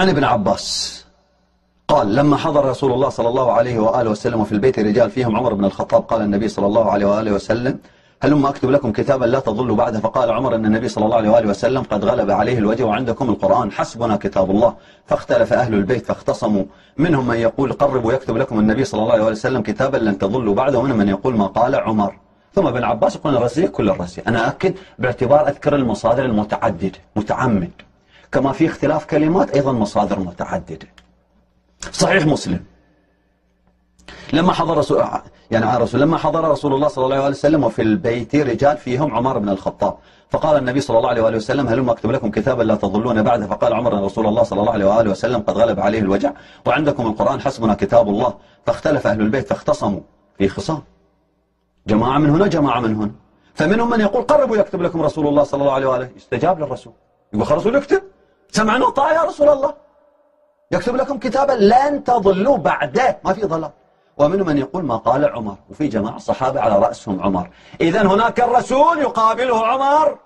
عن ابن عباس قال لما حضر رسول الله صلى الله عليه وآله وسلم وفي البيت رجال فيهم عمر بن الخطاب قال النبي صلى الله عليه وآله وسلم هلما أكتب لكم كتابا لا تضلوا بعده. فقال عمر أن النبي صلى الله عليه وآله وسلم قد غلب عليه الوجه وعندكم القرآن حسبنا كتاب الله. فاختلف أهل البيت فاختصموا، منهم من يقول قربوا يكتب لكم النبي صلى الله عليه وسلم كتابا لن تضلوا بعده، ومنهم من يقول ما قال عمر. ثم ابن عباس يقول الرزية كل الرزية. أنا أكد باعتبار أذكر المصادر المتعددة متعمد، كما في اختلاف كلمات أيضا مصادر متعددة. صحيح مسلم لما حضر رسول الله صلى الله عليه وسلم وفي البيت رجال فيهم عمر بن الخطاب فقال النبي صلى الله عليه وسلم هلما أكتب لكم كتابا لا تضلون بعده. فقال عمر أن رسول الله صلى الله عليه وسلم قد غلب عليه الوجع وعندكم القرآن حسبنا كتاب الله. فاختلف أهل البيت فاختصموا في خصام، جماعة من هنا جماعة من هنا. فمنهم من يقول قربوا يكتب لكم رسول الله صلى الله عليه وآله، يستجاب للرسول يقول خلاص يكتب، سمعنا وطاعة يا رسول الله، يكتب لكم كتابا لن تضلوا بعده، ما في ضلال. ومنهم من يقول ما قال عمر، وفي جماعة صحابة على رأسهم عمر. إذن هناك الرسول يقابله عمر،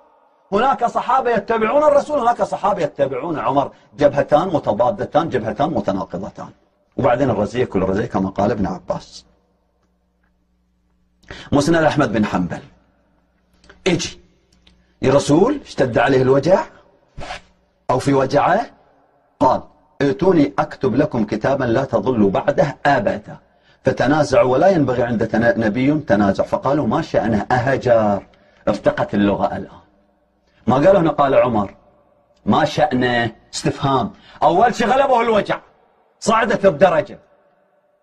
هناك صحابة يتبعون الرسول، هناك صحابة يتبعون عمر، جبهتان متضادتان، جبهتان متناقضتان. وبعدين الرزية كل الرزية كما قال ابن عباس. مسند أحمد بن حنبل اجي الرسول اشتد عليه الوجع أو في وجعه قال ائتوني أكتب لكم كتابا لا تضلوا بعده أبدا. فتنازعوا ولا ينبغي عند نبي تنازع. فقالوا ما شأنه أهجر، ارتقت اللغة الآن. ما قالوا هنا قال عمر ما شأنه استفهام، أول شيء غلبه الوجع صعدت بدرجة،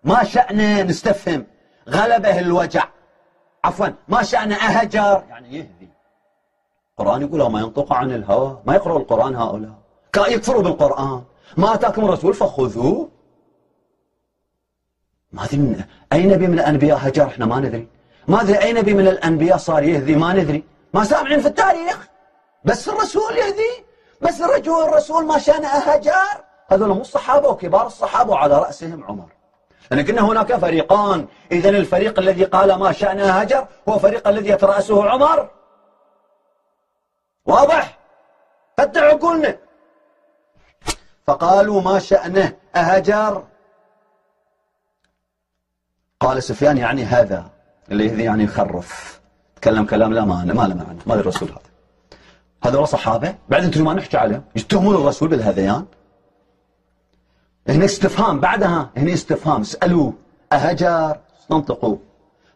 ما شأنه نستفهم غلبه الوجع، عفوا ما شأنه أهجر يعني يهذي. القرآن يقول ما ينطق عن الهوى، ما يقرأوا القرآن هؤلاء، يكفروا بالقرآن. ما أتاكم الرسول فخذوه. ما أدري من أي نبي من الأنبياء هجر، إحنا ما ندري. ما أدري أي نبي من الأنبياء صار يهذي، ما ندري، ما سامعين في التاريخ. بس الرسول يهذي، بس الرسول ما شأنه هجر. هذول مو الصحابة وكبار الصحابة وعلى رأسهم عمر. لأن كنا هناك فريقان، إذن الفريق الذي قال ما شأنه هجر هو فريق الذي يترأسه عمر. واضح؟ فتح عقولنا. فقالوا ما شأنه أهجر. قال سفيان يعني هذا اللي يهذي يعني يخرف، تكلم كلام لا ما له معنى، ما الرسول هذا. هذول صحابة بعد انتم ما نحكي عليهم يتهمون الرسول بالهذيان. هنا استفهام بعدها، هنا استفهام، اسألوا أهجر ننطقوا.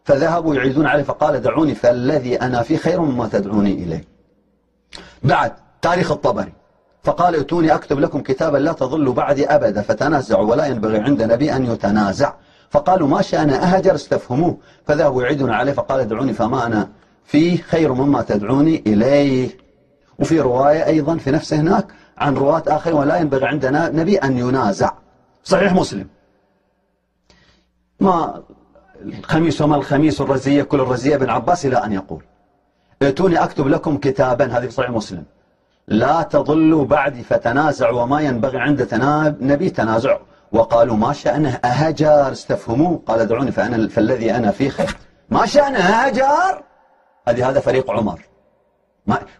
فذهبوا يعيدون عليه فقال دعوني فالذي أنا فيه خير مما تدعوني إليه. بعد تاريخ الطبري فقال ائتوني أكتب لكم كتابا لا تضلوا بعدي أبدا. فتنازعوا ولا ينبغي عند نبي أن يتنازع. فقالوا ما شأن أهجر استفهموه. فذهبوا يعيدون عليه فقال دعوني فما أنا فيه خير مما تدعوني إليه. وفي رواية أيضا في نفس هناك عن رواة آخر ولا ينبغي عندنا نبي أن ينازع. صحيح مسلم. ما الخميس وما الخميس الرزية كل الرزية ابن عباس إلى أن يقول ائتوني أكتب لكم كتابا، هذه في صحيح مسلم، لا تضلوا بعدي. فتنازعوا وما ينبغي عند نبي تنازع. وقالوا ما شأنه أهجر استفهموه. قال دعوني فالذي أنا فيه خير. ما شأنه أهجر، هذا فريق عمر.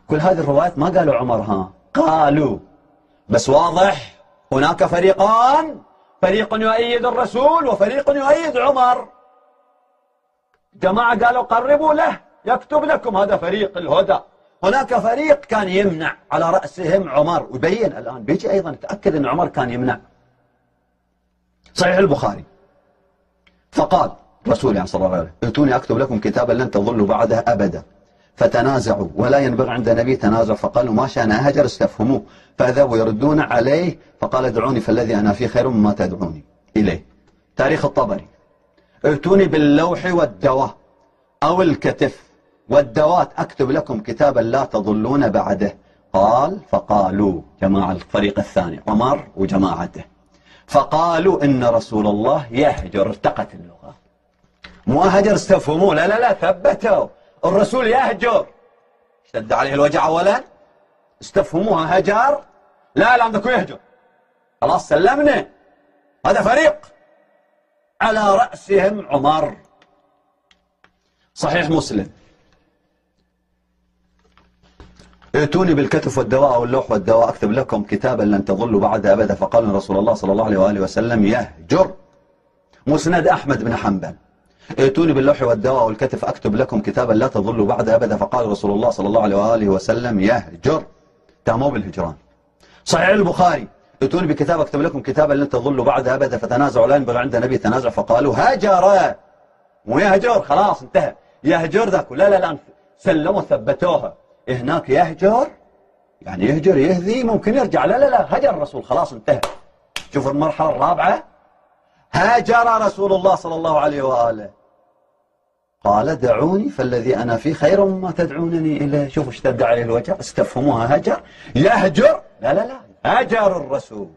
كل هذه الروايات ما قالوا عمر، ها قالوا، بس واضح هناك فريقان، فريق يؤيد الرسول وفريق يؤيد عمر. جماعة قالوا قربوا له يكتب لكم، هذا فريق الهدى. هناك فريق كان يمنع على رأسهم عمر، ويبين الآن بيجي أيضا تأكد أن عمر كان يمنع. صحيح البخاري فقال رسول الله صلى الله عليه وسلم ائتوني أكتب لكم كتابا لن تضلوا بعده أبدا. فتنازعوا ولا ينبغي عند نبي تنازع. فقالوا ما شأن هجر استفهموه. فذهبوا يردون عليه فقال دعوني فالذي أنا فيه خير مما تدعوني إليه. تاريخ الطبري ائتوني باللوح والدواء أو الكتف والدوات أكتب لكم كتابا لا تضلون بعده. قال فقالوا جماعة الفريق الثاني عمر وجماعته فقالوا إن رسول الله يهجر. ارتقت اللغة، مو هجر استفهموه، لا لا لا، ثبتوا الرسول يهجر. اشتد عليه الوجع أولا، استفهموها هجر، لا لا عندكم يهجر، خلاص سلمنا. هذا فريق على رأسهم عمر. صحيح مسلم ائتوني بالكتف والدواء واللوح والدواء أكتب لكم كتابا لن تضلوا بعد أبدا. فقال رسول الله صلى الله عليه وآله وسلم يهجر. مسند أحمد بن حنبل. ائتوني باللوح والدواء والكتف أكتب لكم كتابا لا تضلوا بعد أبدا. فقال رسول الله صلى الله عليه وآله وسلم يهجر. تهموا بالهجران. صحيح البخاري. ائتوني بكتاب أكتب لكم كتابا لن تضلوا بعد أبدا. فتنازعوا لا ينبغي عند النبي تنازع. فقالوا هجر. مو يهجر خلاص انتهى. يهجر ذاك لا لا لا سلموا ثبتوها. هناك يهجر يعني يهجر يهذي ممكن يرجع. لا لا لا هجر الرسول خلاص انتهى. شوف المرحلة الرابعة. هاجر رسول الله صلى الله عليه وآله. قال دعوني فالذي أنا فيه خير مما تدعونني إليه. شوفوا اشتد عليه الوجه. استفهموها هجر يهجر. لا لا لا هاجر الرسول.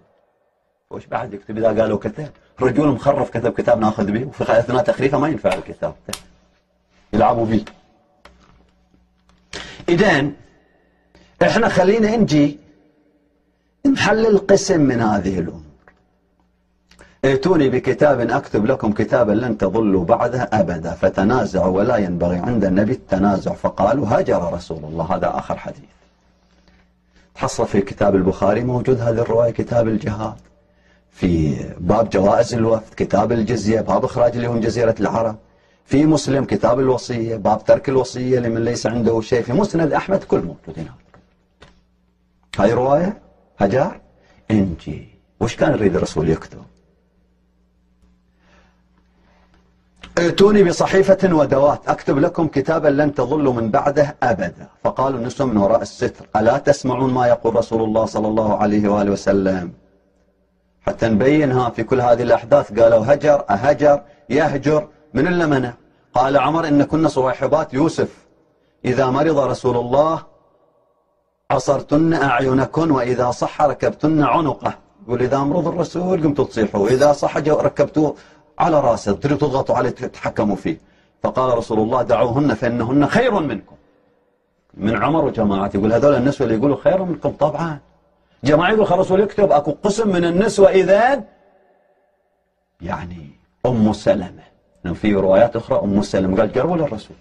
وش بعد يكتب إذا قالوا كتاب. رجل مخرف كتب كتاب ناخذ به وفي أثناء تخريفه ما ينفع الكتاب يلعبوا به. إذن احنا خلينا نجي نحلل قسم من هذه الأمور. ائتوني بكتاب أكتب لكم كتابا لن تضلوا بعده أبدا. فتنازعوا ولا ينبغي عند النبي التنازع. فقالوا هجر رسول الله. هذا آخر حديث. تحصل في كتاب البخاري موجود هذه الرواية كتاب الجهاد في باب جوائز الوفد، كتاب الجزية باب إخراج اليهود من جزيرة العرب، في مسلم كتاب الوصية باب ترك الوصية لمن ليس عنده شيء، في مسند أحمد كل موجودين. هاي رواية هجر. انجي وش كان يريد الرسول يكتب؟ ائتوني بصحيفة ودوات أكتب لكم كتابا لن تضلوا من بعده أبدا. فقالوا النسوة من وراء الستر ألا تسمعون ما يقول رسول الله صلى الله عليه وآله وسلم. حتى نبينها في كل هذه الأحداث. قالوا هجر أهجر يهجر. من اللي منع؟ قال عمر إن كنا صواحبات يوسف إذا مرض رسول الله عصرتن أعينكن وإذا صح ركبتن عنقه. يقول إذا مرض الرسول قمتوا تصيحوا وإذا صح ركبتوه على راسه تضغطوا عليه تتحكموا فيه. فقال رسول الله دعوهن فإنهن خير منكم. من عمر وجماعته يقول هذول النسوة اللي يقولوا خير منكم. طبعا جماعة يقول الرسول يكتب أكو قسم من النسوة إذن يعني أم سلمة. في روايات أخرى أم سلمة قال قربوا للرسول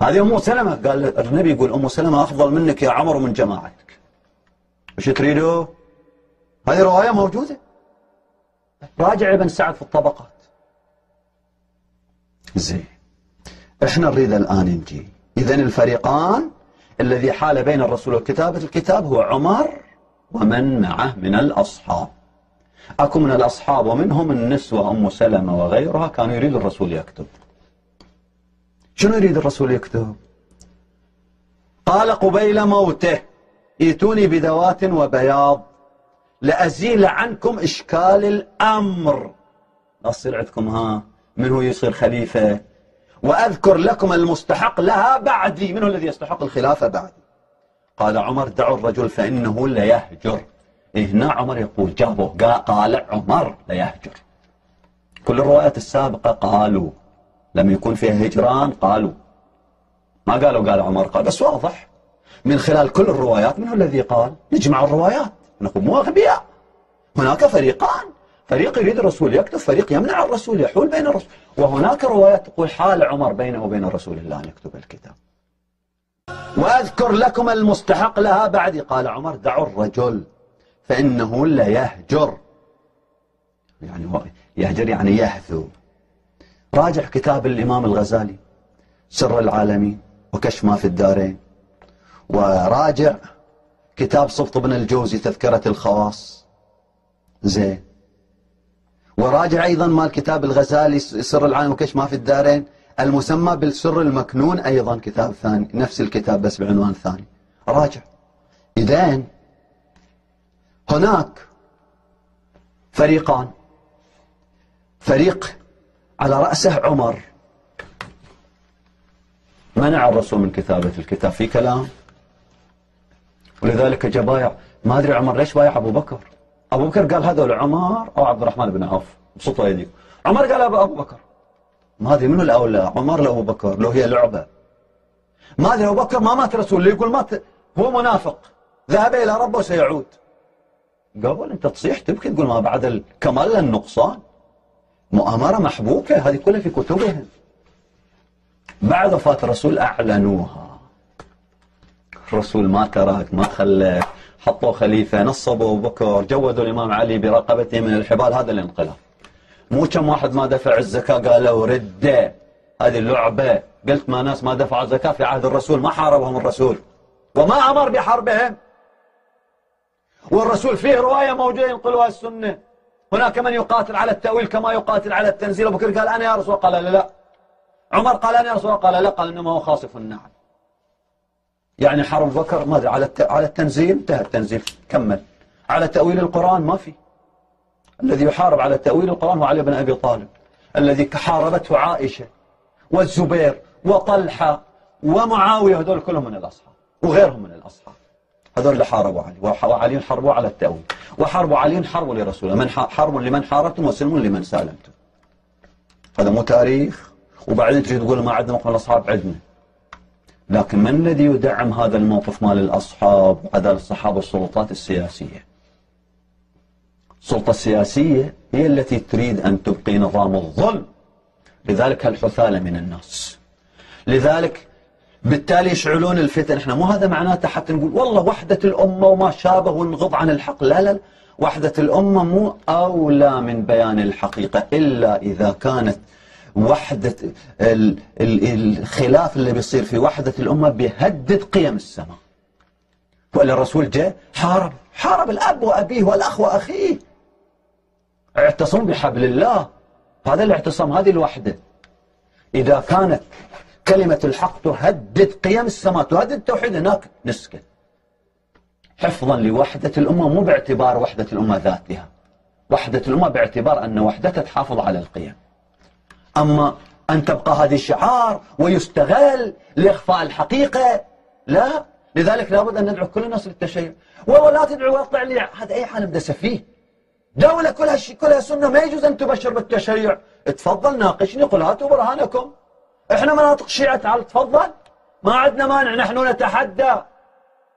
هذه أم سلمة. قال النبي يقول أم سلمة أفضل منك يا عمر ومن جماعتك. وش تريدوا؟ هذه رواية موجودة. راجع ابن سعد في الطبقات. زين احنا نريد الآن نجي. إذن الفريقان الذي حال بين الرسول وكتابة الكتاب هو عمر ومن معه من الأصحاب. أكو من الأصحاب ومنهم النسوة أم سلمة وغيرها كانوا يريد الرسول يكتب. شنو يريد الرسول يكتب؟ قال قبيل موته ائتوني بدوات وبياض لأزيل عنكم إشكال الأمر. لا تصير عندكم من هو يصير خليفة وأذكر لكم المستحق لها بعدي. من هو الذي يستحق الخلافة بعدي؟ قال عمر دعوا الرجل فإنه ليهجر. هنا عمر يقول جابه قال عمر ليهجر. كل الروايات السابقة قالوا لم يكن فيها هجران قالوا ما قالوا قال عمر قال. بس واضح من خلال كل الروايات من هو الذي قال. نجمع الروايات نقول مو أغبياء. هناك فريقان. فريق يريد الرسول يكتب فريق يمنع الرسول يحول بين الرسول. وهناك روايات تقول حال عمر بينه وبين رسول الله أن يكتب الكتاب. وأذكر لكم المستحق لها بعدي. قال عمر دعوا الرجل فإنه ليهجر. يعني يهجر يعني يهثو. راجع كتاب الإمام الغزالي سر العالمين وكشف ما في الدارين. وراجع كتاب صفط بن الجوزي تذكرة الخواص. زين. وراجع أيضا مال كتاب الغزالي سر العالم وكشف ما في الدارين المسمى بالسر المكنون أيضا كتاب ثاني نفس الكتاب بس بعنوان ثاني. راجع. إذن هناك فريقان. فريق على رأسه عمر منع الرسول من كتابة الكتاب في كلام. ولذلك جاء بايع. ما أدري عمر ليش بايع أبو بكر. أبو بكر قال هذول عمر أو عبد الرحمن بن عوف بسطوا يديك. عمر قال أبو بكر. ما أدري منو الأولى عمر لأبو بكر لو هي لعبة. ما أدري أبو بكر ما مات الرسول اللي يقول مات هو منافق ذهب إلى ربه وسيعود. قبل أنت تصيح تبكي تقول ما بعد الكمال للنقصان. مؤامرة محبوكة هذه كلها في كتبهم. بعد وفاة الرسول أعلنوها. الرسول ما ترك، ما خلى، حطوا خليفة، نصبوا أبو بكر، جودوا الإمام علي برقبته من الحبال. هذا الانقلاب. مو كم واحد ما دفع الزكاة قالوا ردة، هذه اللعبة. قلت ما ناس ما دفعوا الزكاة في عهد الرسول ما حاربهم الرسول وما أمر بحربهم، والرسول فيه رواية موجودة ينقلها السنة. هناك من يقاتل على التأويل كما يقاتل على التنزيل. أبو بكر قال أنا يا رسول، قال لا. عمر قال أنا يا رسول، قال لا، قال إنما هو خاصف النعم. يعني حرب بكر ماذا؟ على التنزيل، انتهى التنزيل، كمل. على تأويل القرآن ما في. الذي يحارب على تأويل القرآن هو علي بن أبي طالب، الذي حاربته عائشة والزبير وطلحة ومعاوية، هذول كلهم من الأصحاب وغيرهم من الأصحاب. هذول اللي حاربوا علي، وعلي حاربوا على التأويل، وحاربوا علي حربوا لرسوله. من حرب لمن حاربتم وسلم لمن سالمتم. هذا مو تاريخ. وبعدين تجي تقول ما عندنا موقف الأصحاب. عندنا، لكن من الذي يدعم هذا الموقف مال الأصحاب وعدالة الصحابة؟ السلطات السياسية. السلطة السياسية هي التي تريد أن تبقي نظام الظلم، لذلك الحثالة من الناس، لذلك بالتالي يشعلون الفتن. احنا مو هذا معناته حتى نقول والله وحدة الأمة وما شابه ونغض عن الحق، لا لا لا. وحدة الأمة مو أولى من بيان الحقيقة إلا إذا كانت وحدة الخلاف اللي بيصير في وحدة الأمة بيهدد قيم السماء. وإلا الرسول جاء حارب الأب وأبيه والأخ وأخيه، اعتصموا بحبل الله. هذا الاعتصام، هذه الوحدة. إذا كانت كلمة الحق تهدد قيم السماء، تهدد التوحيد، هناك نسكت حفظا لوحدة الأمة، مو باعتبار وحدة الأمة ذاتها. وحدة الأمة باعتبار أن وحدتها تحافظ على القيم. أما أن تبقى هذه شعار ويستغل لإخفاء الحقيقة، لا. لذلك لابد أن ندعو كل الناس للتشيع. والله لا تدعو ويطلع لي هذا أي عالم ده سفيه. دولة كلها سنة ما يجوز أن تبشر بالتشيع. تفضل ناقشني، قل هاتوا برهانكم. احنا مناطق شيعة، تعال تفضل، ما عندنا مانع، نحن نتحدى.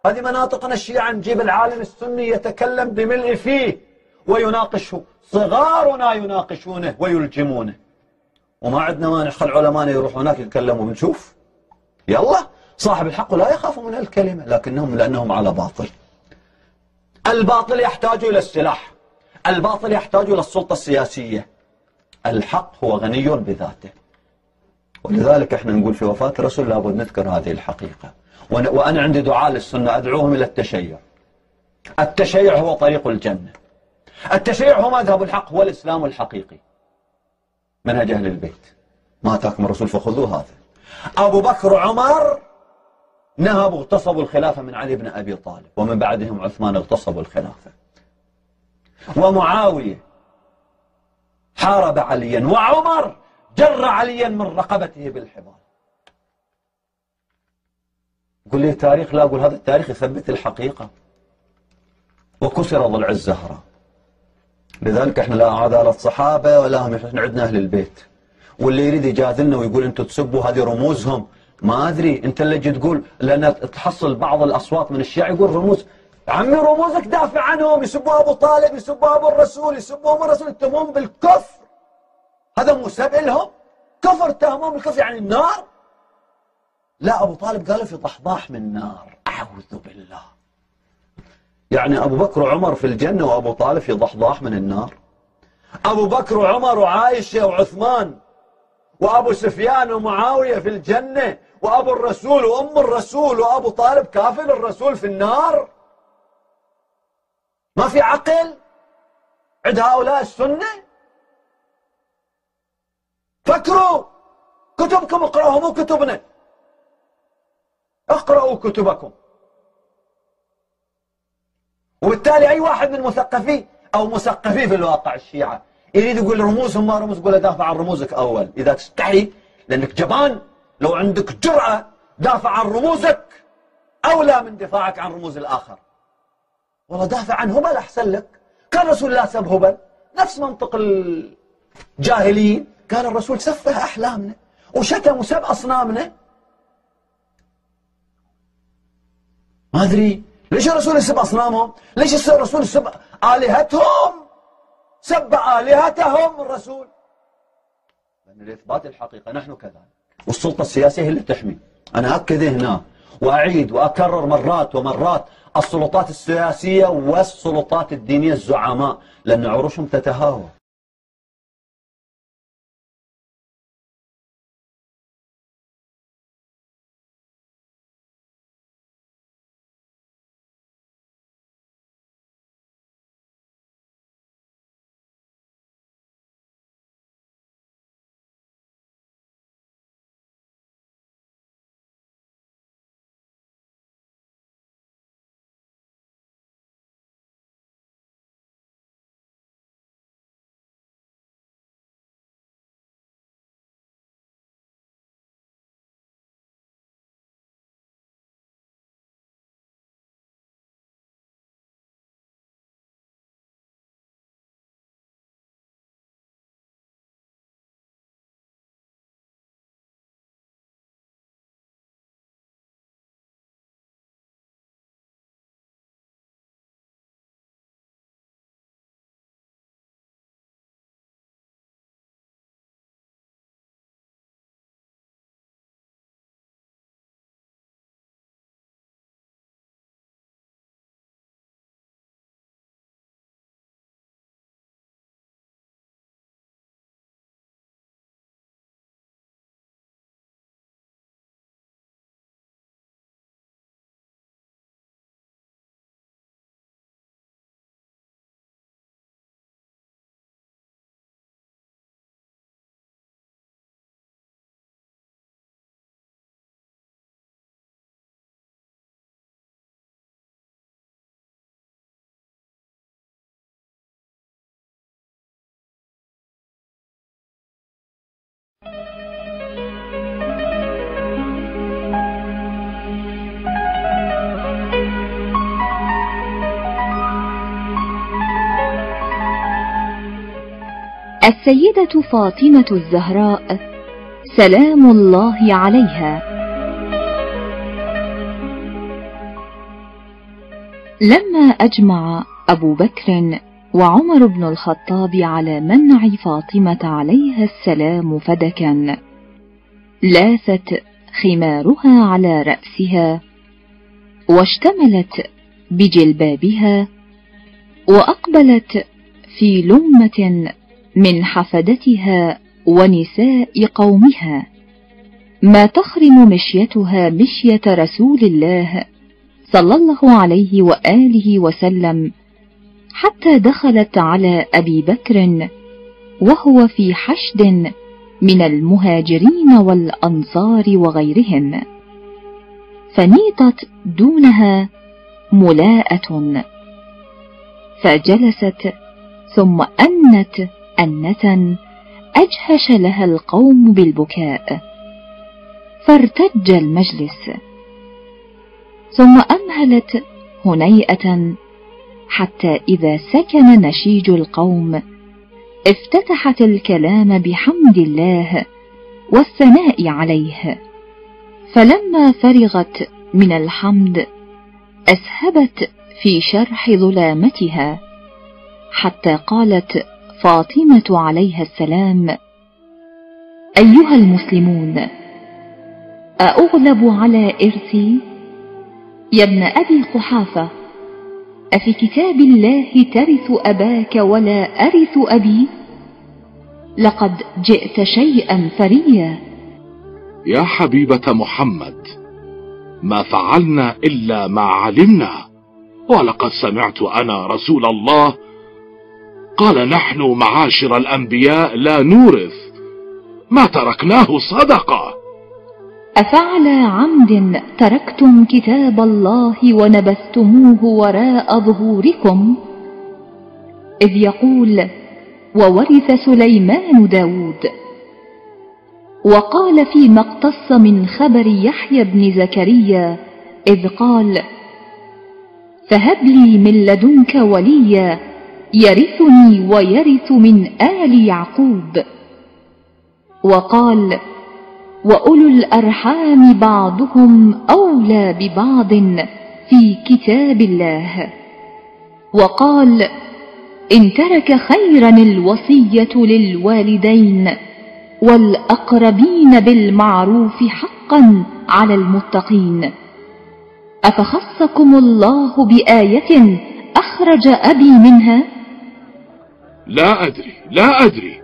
هذه مناطقنا الشيعة، نجيب العالم السني يتكلم بملء فيه ويناقشه، صغارنا يناقشونه ويلجمونه، وما عندنا مانع. خل علماءنا يروحوا هناك يتكلموا، بنشوف. يلا، صاحب الحق لا يخاف من الكلمة، لأنهم على باطل. الباطل يحتاج إلى السلاح، الباطل يحتاج إلى السلطة السياسية. الحق هو غني بذاته. ولذلك احنا نقول في وفاة الرسول لابد نذكر هذه الحقيقة. وأنا عندي دعاء للسنة أدعوهم إلى التشيع. التشيع هو طريق الجنة. التشيع هو مذهب الحق، هو الإسلام الحقيقي، منهج أهل البيت. ما أتاكم الرسول فخذوه. هذا أبو بكر وعمر نهبوا اغتصبوا الخلافة من علي بن أبي طالب، ومن بعدهم عثمان اغتصبوا الخلافة، ومعاوية حارب عليا، وعمر جر عليا من رقبته بالحبال. قل لي تاريخ، لا أقول هذا التاريخ يثبت الحقيقة. وكسر ضلع الزهرة. لذلك احنا لا عدالة صحابة ولا هم، احنا عندنا أهل البيت. واللي يريد يجادلنا ويقول انتم تسبوا هذه رموزهم، ما أدري، انت اللي تجي تقول، لأن تحصل بعض الأصوات من الشيعة يقول رموز. عمي رموزك دافع عنهم، يسبوا أبو طالب، يسبوا أبو الرسول، يسبوا الرسول، يتهمون بالكفر. هذا مو سب لهم؟ كفر، اتهمون بالكفر يعني النار. لا، أبو طالب قالوا في ضحضاح من نار، أعوذ بالله. يعني أبو بكر وعمر في الجنة وأبو طالب في ضحضاح من النار. أبو بكر وعمر وعائشة وعثمان وأبو سفيان ومعاوية في الجنة، وأبو الرسول وأم الرسول وأبو طالب كافل الرسول في النار. ما في عقل عند هؤلاء السنة؟ فكروا، كتبكم اقرأوا، مو كتبنا. اقرأوا كتبكم. وبالتالي أي واحد من مثقفي أو مثقفي في الواقع الشيعة يريد يقول رموزهم ما رموز، يقول دافع عن رموزك أول إذا تستحي، لأنك جبان. لو عندك جرأة دافع عن رموزك أولى من دفاعك عن رموز الآخر. والله دافع عن هبل أحسن لك. كان رسول الله سب هبل، نفس منطق الجاهليين. قال الرسول سفه أحلامنا وشتم وسب أصنامنا. ما أدري ليش الرسول يسب أصنامهم؟ ليش الرسول يسب آلهتهم؟ سب آلهتهم الرسول. لأن لإثبات الحقيقة نحن كذلك، والسلطة السياسية هي اللي تحمي. أنا أكد هنا وأعيد وأكرر مرات ومرات: السلطات السياسية والسلطات الدينية الزعماء، لأن عروشهم تتهاوى. السيدة فاطمة الزهراء سلام الله عليها، لما أجمع أبو بكر وعمر بن الخطاب على منع فاطمة عليها السلام فدكا، لاثت خمارها على رأسها واشتملت بجلبابها وأقبلت في لمة من حفدتها ونساء قومها، ما تخرم مشيتها مشية رسول الله صلى الله عليه وآله وسلم، حتى دخلت على أبي بكر وهو في حشد من المهاجرين والأنصار وغيرهم، فنيطت دونها ملاءة، فجلست ثم أنت أنة أجهش لها القوم بالبكاء، فارتج المجلس، ثم أمهلت هنيئة حتى إذا سكن نشيج القوم افتتحت الكلام بحمد الله والثناء عليه، فلما فرغت من الحمد أسهبت في شرح ظلامتها، حتى قالت فاطمة عليها السلام: أيها المسلمون، أأغلب على إرثي؟ يا ابن أبي قحافة، أفي كتاب الله ترث أباك ولا أرث أبي؟ لقد جئت شيئا فريا. يا حبيبة محمد، ما فعلنا إلا ما علمنا، ولقد سمعت أنا رسول الله قال: نحن معاشر الأنبياء لا نورث، ما تركناه صدقة. أفعلى عمد تركتم كتاب الله ونبذتموه وراء ظهوركم؟ إذ يقول: وورث سليمان داود. وقال فيما اقتص من خبر يحيى بن زكريا إذ قال: فهب لي من لدنك وليا يرثني ويرث من آل يعقوب. وقال: وأولو الأرحام بعضهم أولى ببعض في كتاب الله. وقال: إن ترك خيرا الوصية للوالدين والأقربين بالمعروف حقا على المتقين. أفخصكم الله بآية أخرج أبي منها؟ لا أدري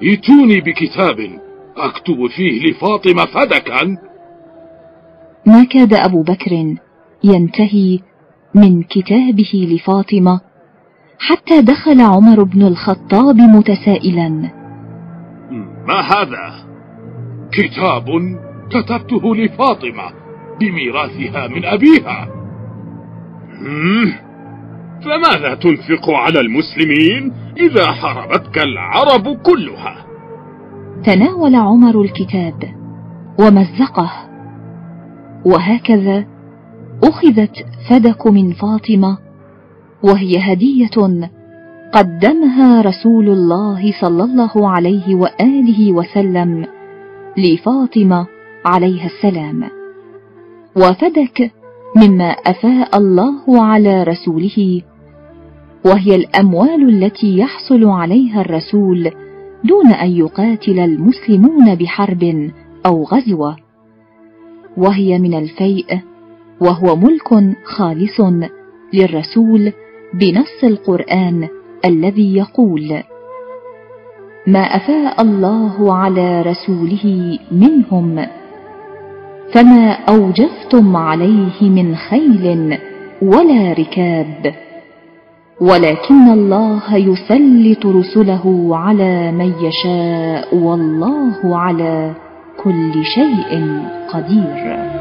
ائتوني بكتاب أكتب فيه لفاطمة فدكا. ما كاد أبو بكر ينتهي من كتابه لفاطمة حتى دخل عمر بن الخطاب متسائلا: ما هذا؟ كتاب كتبته لفاطمة بميراثها من أبيها. فماذا تنفق على المسلمين إذا حربتك العرب كلها؟ تناول عمر الكتاب ومزقه، وهكذا أخذت فدك من فاطمة، وهي هدية قدمها رسول الله صلى الله عليه وآله وسلم لفاطمة عليها السلام. وفدك مما أفاء الله على رسوله، وهي الأموال التي يحصل عليها الرسول دون أن يقاتل المسلمون بحرب أو غزوة، وهي من الفيء، وهو ملك خالص للرسول بنص القرآن الذي يقول: ما أفاء الله على رسوله منهم فما أوجفتم عليه من خيل ولا ركاب ولكن الله يسلط رسله على من يشاء والله على كل شيء قدير.